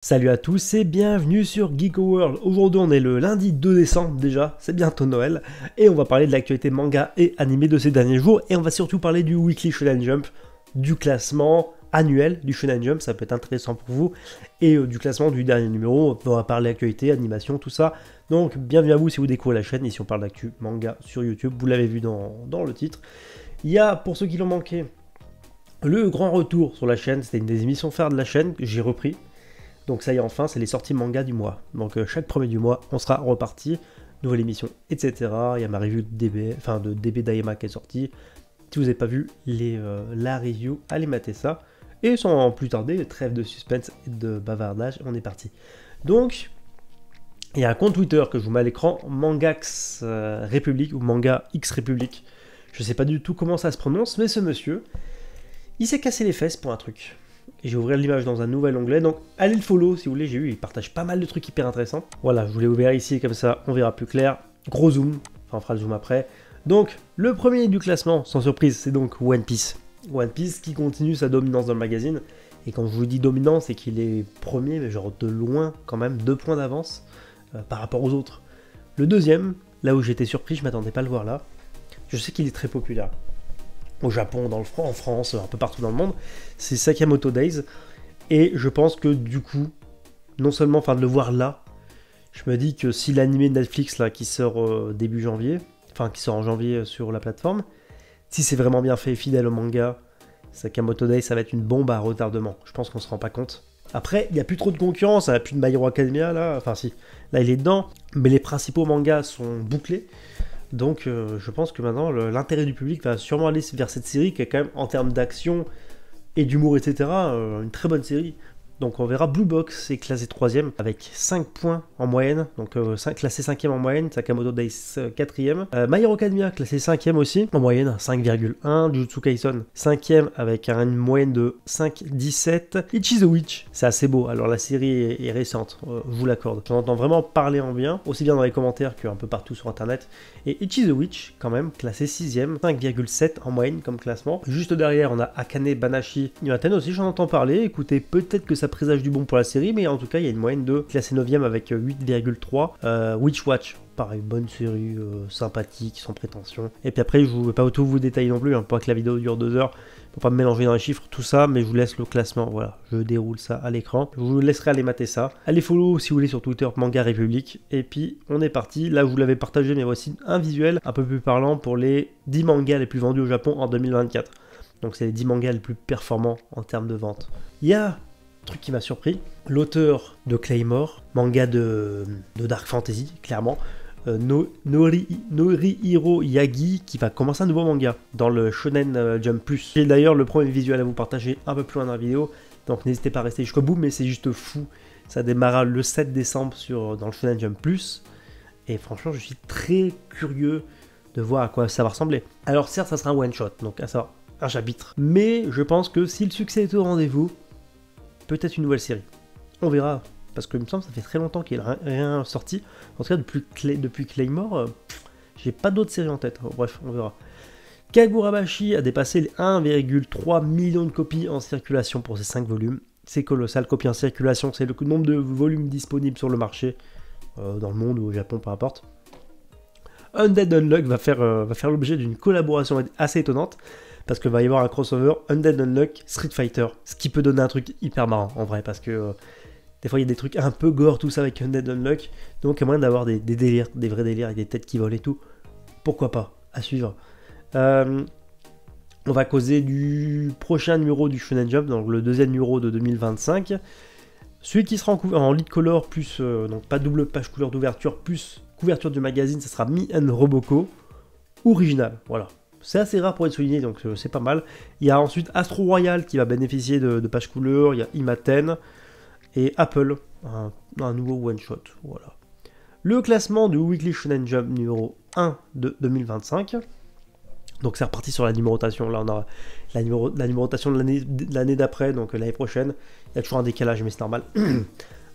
Salut à tous et bienvenue sur Geeko World. Aujourd'hui on est le lundi 2 décembre déjà, c'est bientôt Noël, et on va parler de l'actualité manga et animé de ces derniers jours, et on va surtout parler du Weekly Shonen Jump, du classement annuel du Shonen Jump, ça peut être intéressant pour vous, et du classement du dernier numéro. On va parler actualité, animation, tout ça. Donc bienvenue à vous si vous découvrez la chaîne, ici on parle d'actu manga sur YouTube, vous l'avez vu dans le titre. Il y a, pour ceux qui l'ont manqué, le grand retour sur la chaîne, c'était une des émissions phares de la chaîne que j'ai repris. Donc ça y est, enfin, c'est les sorties manga du mois. Donc chaque premier du mois, on sera reparti, nouvelle émission, etc. Il y a ma review de DB Daima qui est sortie. Si vous n'avez pas vu la review, allez mater ça. Et sans plus tarder, trêve de suspense et de bavardage, on est parti. Donc, il y a un compte Twitter que je vous mets à l'écran, Mangax République ou Manga X République. Je sais pas du tout comment ça se prononce, mais ce monsieur, il s'est cassé les fesses pour un truc. Et je vais ouvrir l'image dans un nouvel onglet, donc allez le follow si vous voulez, j'ai vu, il partage pas mal de trucs hyper intéressants. Voilà, je vous l'ai ouvert ici, comme ça on verra plus clair. Gros zoom, enfin on fera le zoom après. Donc, le premier du classement, sans surprise, c'est donc One Piece. One Piece qui continue sa dominance dans le magazine, et quand je vous dis dominant, c'est qu'il est premier, mais genre de loin quand même, 2 points d'avance par rapport aux autres. Le deuxième, là où j'étais surpris, je m'attendais pas à le voir là, je sais qu'il est très populaire. Au Japon, en France, un peu partout dans le monde, c'est Sakamoto Days, et je pense que du coup, non seulement de le voir là, je me dis que si l'animé de Netflix là, qui sort début janvier, enfin qui sort en janvier sur la plateforme, si c'est vraiment bien fait et fidèle au manga, Sakamoto Days ça va être une bombe à retardement, je pense qu'on se rend pas compte. Après, il n'y a plus trop de concurrence, il n'y a plus de My Hero Academia là, enfin si, là il est dedans, mais les principaux mangas sont bouclés. Donc je pense que maintenant l'intérêt du public va sûrement aller vers cette série qui est quand même en termes d'action et d'humour etc. Une très bonne série. Donc on verra. Blue Box est classé 3ème avec 5 points en moyenne, donc classé 5ème en moyenne, Sakamoto Days 4ème. My Hero Academia classé 5ème aussi en moyenne, 5,1. Jujutsu Kaisen 5ème avec une moyenne de 5,17. Ichi the Witch, c'est assez beau, alors la série est récente, je vous l'accorde. J'en entends vraiment parler en bien, aussi bien dans les commentaires qu'un peu partout sur internet. Et Ichi the Witch quand même classé 6ème, 5,7 en moyenne comme classement. Juste derrière on a Akane Banashi Imaten aussi, j'en entends parler, écoutez, peut-être que ça présage du bon pour la série, mais en tout cas il y a une moyenne de classé 9ème avec 8,3. Witch Watch, pareil, bonne série, sympathique, sans prétention. Et puis après je ne vais pas tout vous détailler non plus, pour que la vidéo dure 2 heures, pour pas me mélanger dans les chiffres, tout ça, mais je vous laisse le classement, voilà, je déroule ça à l'écran. Je vous laisserai aller mater ça. Allez follow si vous voulez sur Twitter, Manga République, et puis on est parti. Là je vous l'avais partagé, mais voici un visuel un peu plus parlant pour les 10 mangas les plus vendus au Japon en 2024. Donc c'est les 10 mangas les plus performants en termes de vente. Il y a truc qui m'a surpris, l'auteur de Claymore, manga de Dark Fantasy, clairement, Norihiro Yagi, qui va commencer un nouveau manga dans le Shonen Jump Plus. J'ai d'ailleurs le premier visuel à vous partager un peu plus loin dans la vidéo, donc n'hésitez pas à rester jusqu'au bout, mais c'est juste fou. Ça démarra le 7 décembre dans le Shonen Jump Plus, et franchement je suis très curieux de voir à quoi ça va ressembler. Alors certes ça sera un one shot, donc à ça un chapitre, mais je pense que si le succès est au rendez-vous, peut-être une nouvelle série. On verra, parce que il me semble que ça fait très longtemps qu'il n'y a rien sorti. En tout cas, depuis Claymore, j'ai pas d'autres séries en tête. Bref, on verra. Kagurabashi a dépassé les 1,3 million de copies en circulation pour ses 5 volumes. C'est colossal. Copies en circulation, c'est le nombre de volumes disponibles sur le marché, dans le monde ou au Japon, peu importe. Undead Unluck va faire l'objet d'une collaboration assez étonnante, parce qu'il va y avoir un crossover Undead Unluck Street Fighter, ce qui peut donner un truc hyper marrant en vrai, parce que des fois il y a des trucs un peu gore tout ça avec Undead Unluck, donc il y a moyen d'avoir des délires, des vrais délires avec des têtes qui volent et tout, pourquoi pas, à suivre. On va causer du prochain numéro du Shonen Jump, donc le deuxième numéro de 2025, celui qui sera en lead color, plus donc pas double page couleur d'ouverture, plus couverture du magazine, ça sera Me and Roboko, original, voilà. C'est assez rare pour être souligné, donc c'est pas mal. Il y a ensuite Astro Royal qui va bénéficier de pages couleurs, il y a Imaten et Apple, un nouveau one-shot, voilà. Le classement du Weekly Shonen Jump numéro 1 de 2025. Donc c'est reparti sur la numérotation, là on a la numérotation de l'année d'après, donc l'année prochaine. Il y a toujours un décalage, mais c'est normal.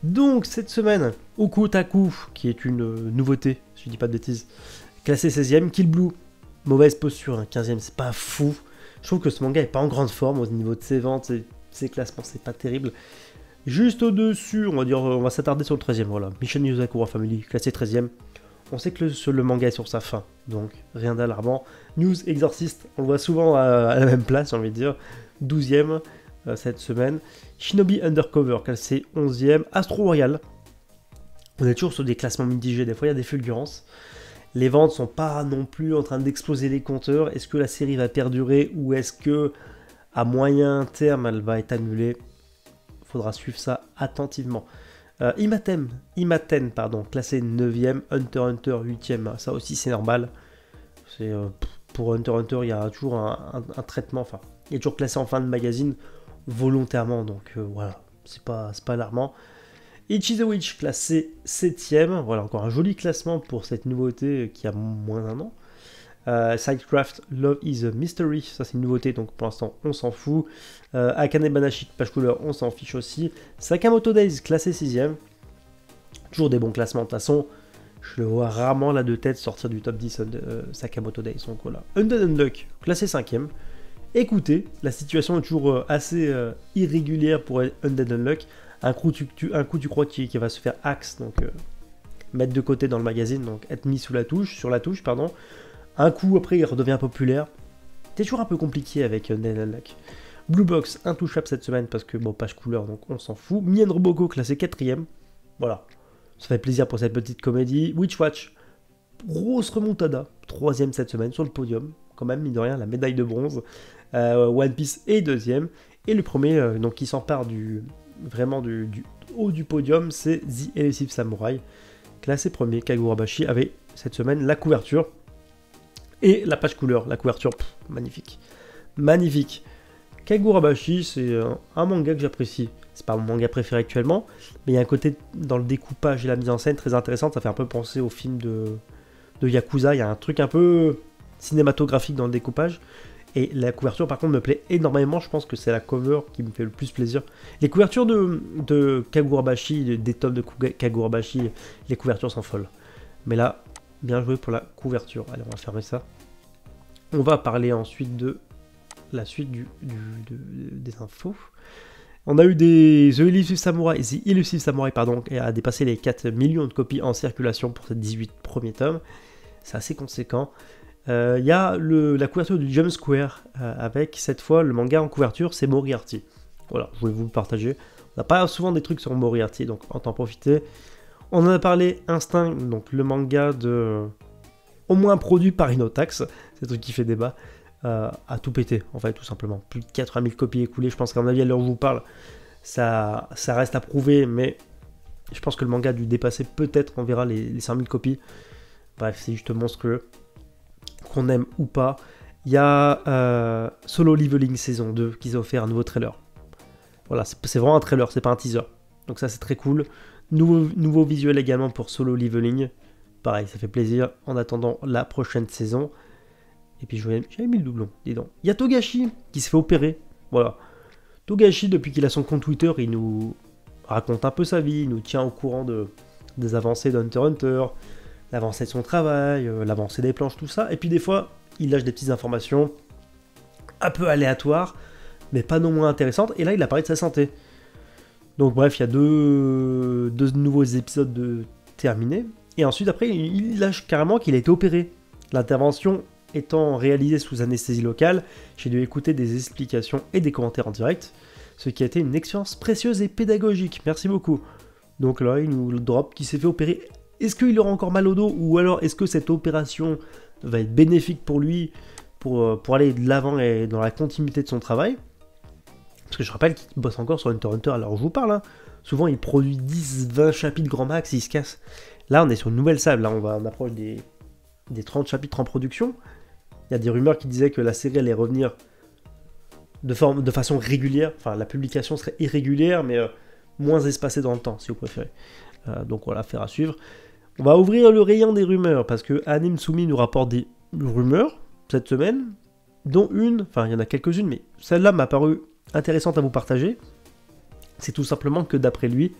Donc cette semaine, Oku-Taku, qui est une nouveauté, si je dis pas de bêtises, classé 16ème, Kill Blue. Mauvaise posture, 15ème, c'est pas fou. Je trouve que ce manga est pas en grande forme au niveau de ses ventes, ses classements, c'est pas terrible. Juste au-dessus, on va s'attarder sur le 13e, voilà. Mission Yuzakura Family, classé 13e. On sait que le manga est sur sa fin, donc rien d'alarmant. News Exorcist, on le voit souvent à la même place, j'ai envie de dire. 12e cette semaine. Shinobi Undercover, classé 11e. Astro Royal, on est toujours sur des classements mitigés, des fois il y a des fulgurances. Les ventes sont pas non plus en train d'exploser les compteurs. Est-ce que la série va perdurer ou est-ce que à moyen terme elle va être annulée? Faudra suivre ça attentivement. Imaten, classé 9ème, Hunter x Hunter 8ème, ça aussi c'est normal. Pour Hunter x Hunter, il y a toujours un traitement, enfin, il est toujours classé en fin de magazine volontairement, donc voilà, c'est pas alarmant. Ichi the Witch, classé 7ème, voilà, encore un joli classement pour cette nouveauté qui a moins d'un an. Sidecraft, Love is a Mystery, ça c'est une nouveauté, donc pour l'instant on s'en fout. Akane Banashi, page couleur, on s'en fiche aussi. Sakamoto Days, classé 6ème, toujours des bons classements, de toute façon, je le vois rarement là de tête sortir du top 10 Sakamoto Days, donc voilà. Undead Unluck, classé 5ème. Écoutez, la situation est toujours assez irrégulière pour Undead Unluck. Un coup tu crois qu'il va se faire axe, donc mettre de côté dans le magazine, donc être mis sur la touche, pardon. Un coup après il redevient populaire. C'est toujours un peu compliqué avec Undead Unluck. Blue Box, intouchable cette semaine parce que bon, page couleur, donc on s'en fout. Mien Roboko, classé 4ème. Voilà, ça fait plaisir pour cette petite comédie. Witch Watch, grosse remontada, 3ème cette semaine sur le podium. Quand même, mine de rien, la médaille de bronze. One Piece est 2ème. Et le premier donc, qui s'empare vraiment du haut du podium, c'est The Elusive Samurai. Classé premier, Kagurabashi avait cette semaine la couverture. Et la page couleur, la couverture, magnifique. Magnifique. Kagurabashi, c'est un manga que j'apprécie. C'est pas mon manga préféré actuellement, mais il y a un côté dans le découpage et la mise en scène très intéressant. Ça fait un peu penser au film de Yakuza. Il y a un truc un peu cinématographique dans le découpage. Et la couverture, par contre, me plaît énormément. Je pense que c'est la cover qui me fait le plus plaisir. Les couvertures de Kagurabashi, des tomes de Kagurabashi, les couvertures sont folles. Mais là, bien joué pour la couverture. Allez, on va fermer ça. On va parler ensuite de la suite des infos. On a eu The Elusive Samurai, qui a dépassé les 4 millions de copies en circulation pour ces 18 premiers tomes. C'est assez conséquent. Il y a la couverture du Jump Square, avec cette fois le manga en couverture, c'est Moriarty. Voilà, je voulais vous le partager. On n'a pas souvent des trucs sur Moriarty, donc on en profiter. On en a parlé, Instinct, donc le manga au moins produit par Inotax, c'est le truc qui fait débat, a tout pété, en fait, tout simplement. Plus de 80 000 copies écoulées, je pense qu'à mon avis, à l'heure où je vous parle, ça reste à prouver, mais je pense que le manga a dû dépasser peut-être, on verra, les 100 000 copies. Bref, c'est juste monstrueux. Qu'on aime ou pas, il y a Solo Leveling saison 2 qui a offert un nouveau trailer. Voilà, c'est vraiment un trailer, c'est pas un teaser. Donc ça c'est très cool. Nouveau visuel également pour Solo Leveling. Pareil, ça fait plaisir en attendant la prochaine saison. Et puis j'avais mis le doublon, dis donc. Il y a Togashi qui se fait opérer. Voilà. Togashi, depuis qu'il a son compte Twitter, il nous raconte un peu sa vie, il nous tient au courant des avancées d'Hunter x Hunter, l'avancée de son travail, l'avancée des planches, tout ça. Et puis des fois, il lâche des petites informations un peu aléatoires, mais pas non moins intéressantes. Et là, il a parlé de sa santé. Donc bref, il y a deux nouveaux épisodes terminés. Et ensuite, après, il lâche carrément qu'il a été opéré. L'intervention étant réalisée sous anesthésie locale, j'ai dû écouter des explications et des commentaires en direct, ce qui a été une expérience précieuse et pédagogique. Merci beaucoup. Donc là, il nous drop qu'il s'est fait opérer. Est-ce qu'il aura encore mal au dos, ou alors est-ce que cette opération va être bénéfique pour lui, pour aller de l'avant et dans la continuité de son travail? Parce que je rappelle qu'il bosse encore sur Hunter x Hunter alors je vous parle. Hein. Souvent il produit 10-20 chapitres grand max, il se casse. Là on est sur une nouvelle sable, là on approche des 30 chapitres en production. Il y a des rumeurs qui disaient que la série allait revenir de façon régulière. Enfin la publication serait irrégulière, mais moins espacée dans le temps si vous préférez. Donc voilà, affaire à suivre. On va ouvrir le rayon des rumeurs, parce que Anime Sumi nous rapporte des rumeurs cette semaine, dont il y en a quelques-unes, mais celle-là m'a paru intéressante à vous partager. C'est tout simplement que d'après lui,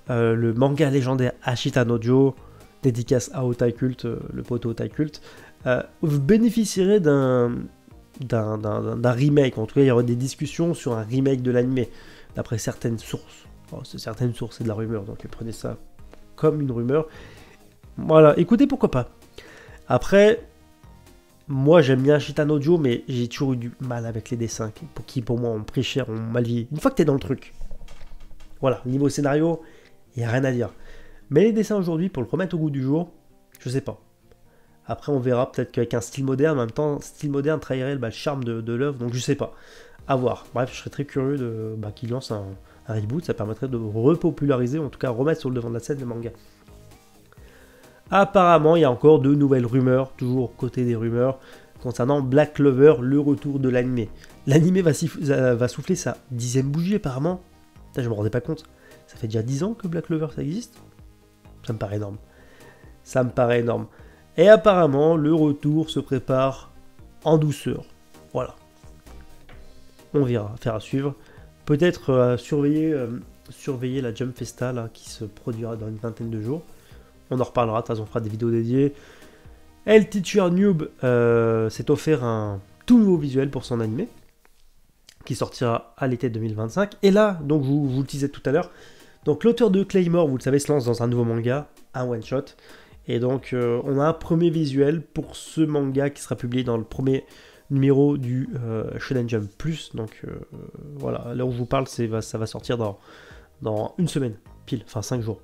le manga légendaire Ashita no Joe, dédicace à Otai Cult, le poteau Otai Cult, bénéficierait d'un remake. En tout cas, il y aurait des discussions sur un remake de l'anime, d'après certaines sources. Enfin, c'est certaines sources, c'est de la rumeur, donc prenez ça comme une rumeur. Voilà, écoutez, pourquoi pas. Après, moi j'aime bien Gitano Joe, mais j'ai toujours eu du mal avec les dessins qui pour moi ont pris cher, ont mal vieilli. Une fois que t'es dans le truc, voilà, niveau scénario, il n'y a rien à dire. Mais les dessins aujourd'hui, pour le remettre au goût du jour, je sais pas. Après, on verra peut-être qu'avec un style moderne, en même temps, style moderne trahirait le charme de l'œuvre, donc je sais pas. À voir. Bref, je serais très curieux qu'il lance un reboot, ça permettrait de repopulariser, en tout cas remettre sur le devant de la scène le manga. Apparemment, il y a encore de nouvelles rumeurs, toujours côté des rumeurs, concernant Black Clover, le retour de l'animé. L'animé va souffler sa 10e bougie apparemment. Putain, je me rendais pas compte. Ça fait déjà 10 ans que Black Clover ça existe. Ça me paraît énorme. Ça me paraît énorme. Et apparemment, le retour se prépare en douceur. Voilà. On verra, affaire à suivre. Peut-être surveiller la Jump Festa là, qui se produira dans une vingtaine de jours. On en reparlera, de toute façon on fera des vidéos dédiées. El Teacher Noob s'est offert un tout nouveau visuel pour son animé, qui sortira à l'été 2025. Et là, donc je vous le disais tout à l'heure, donc l'auteur de Claymore, vous le savez, se lance dans un nouveau manga, un one-shot. Et donc on a un premier visuel pour ce manga qui sera publié dans le premier numéro du Shonen Jump Plus. Donc voilà, là où je vous parle, ça va sortir dans une semaine, pile, enfin 5 jours.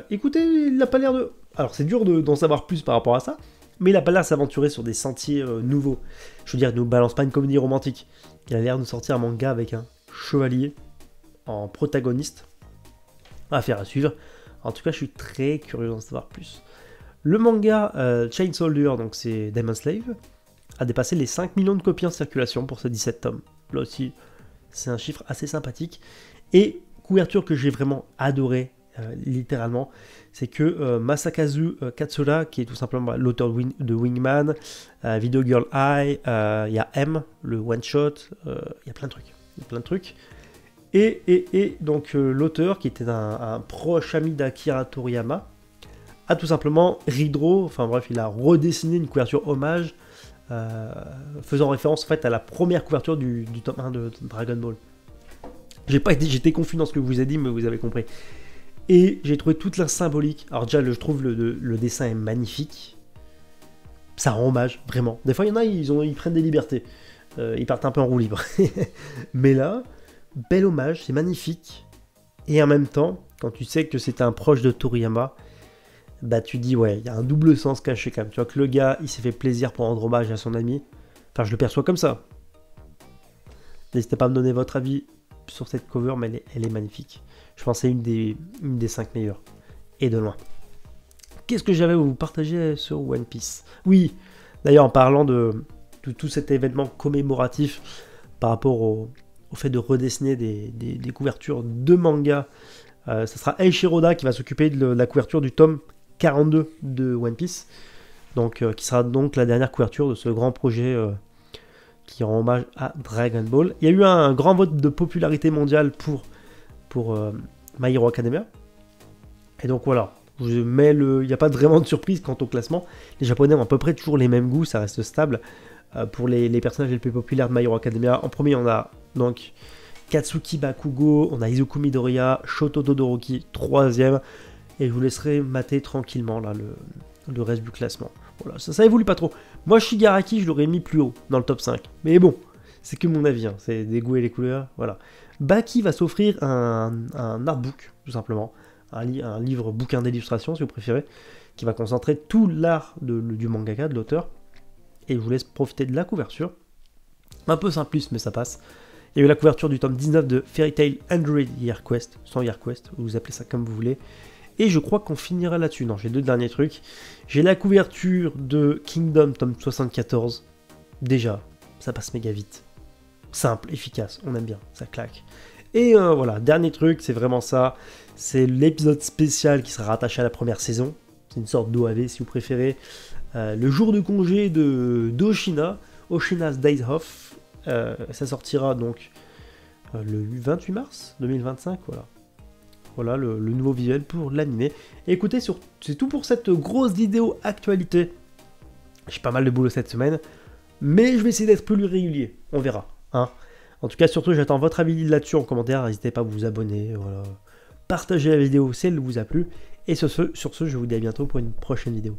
Écoutez, il n'a pas l'air de... Alors c'est dur d'en savoir plus par rapport à ça, mais il n'a pas l'air de s'aventurer sur des sentiers nouveaux. Je veux dire, il ne nous balance pas une comédie romantique. Il a l'air de sortir un manga avec un chevalier en protagoniste. Affaire à suivre. En tout cas, je suis très curieux d'en savoir plus. Le manga Chain Soldier, donc c'est Demon Slave, a dépassé les 5 millions de copies en circulation pour ces 17 tomes. Là aussi, c'est un chiffre assez sympathique. Et couverture que j'ai vraiment adoré, littéralement, c'est que Masakazu Katsura, qui est tout simplement l'auteur de Wingman, Video Girl Eye, il y a M, le one shot, il y a plein de trucs. Et donc l'auteur, qui était un proche ami d'Akira Toriyama, a tout simplement enfin bref, il a redessiné une couverture hommage, faisant référence en fait à la première couverture du tome 1 de Dragon Ball. J'étais confus dans ce que je vous ai dit, mais vous avez compris. Et j'ai trouvé toute la symbolique. Alors déjà, je trouve le dessin est magnifique. Ça rend hommage, vraiment. Des fois, il y en a, ils prennent des libertés. Ils partent un peu en roue libre. Mais là, bel hommage, c'est magnifique. Et en même temps, quand tu sais que c'est un proche de Toriyama, bah tu dis, ouais, il y a un double sens caché quand même. Tu vois que le gars, il s'est fait plaisir pour rendre hommage à son ami. Enfin, je le perçois comme ça. N'hésitez pas à me donner votre avis sur cette cover, mais elle est magnifique. Je pense que c'est une des 5 meilleures. Et de loin. Qu'est-ce que j'avais à vous partager sur One Piece? Oui, d'ailleurs, en parlant de tout cet événement commémoratif par rapport au fait de redessiner des couvertures de manga, ça sera Eiichiro Oda qui va s'occuper de la couverture du tome 42 de One Piece. Donc, qui sera donc la dernière couverture de ce grand projet qui rend hommage à Dragon Ball. Il y a eu un grand vote de popularité mondiale pour My Hero Academia. Et donc voilà, il n'y a pas vraiment de surprise quant au classement. Les Japonais ont à peu près toujours les mêmes goûts, ça reste stable. Pour les personnages les plus populaires de My Hero Academia, en premier on a donc Katsuki Bakugo, on a Izuku Midoriya, Shoto Todoroki, 3ème. Et je vous laisserai mater tranquillement là le reste du classement. Voilà, ça évolue pas trop. Moi, Shigaraki, je l'aurais mis plus haut, dans le top 5. Mais bon, c'est que mon avis, hein. C'est des goûts et les couleurs, voilà. Baki va s'offrir un artbook, tout simplement. Un livre bouquin d'illustration, si vous préférez, qui va concentrer tout l'art du mangaka, de l'auteur. Et je vous laisse profiter de la couverture. Un peu simpliste, mais ça passe. Il y a eu la couverture du tome 19 de Fairy Tail Android Year Quest, sans Year Quest, vous appelez ça comme vous voulez. Et je crois qu'on finira là-dessus. Non, j'ai 2 derniers trucs. J'ai la couverture de Kingdom, tome 74. Déjà, ça passe méga vite. Simple, efficace, on aime bien, ça claque. Et voilà, dernier truc, c'est vraiment ça. C'est l'épisode spécial qui sera rattaché à la première saison. C'est une sorte d'OAV si vous préférez. Le jour de congé d'Oshina, Oshina's Days Off. Ça sortira donc le 28 mars 2025, voilà. Voilà le nouveau visuel pour l'animé. Écoutez, c'est tout pour cette grosse vidéo actualité. J'ai pas mal de boulot cette semaine, mais je vais essayer d'être plus régulier. On verra. Hein. En tout cas, surtout, j'attends votre avis là-dessus en commentaire. N'hésitez pas à vous abonner, voilà. Partagez la vidéo si elle vous a plu. Et sur ce, je vous dis à bientôt pour une prochaine vidéo.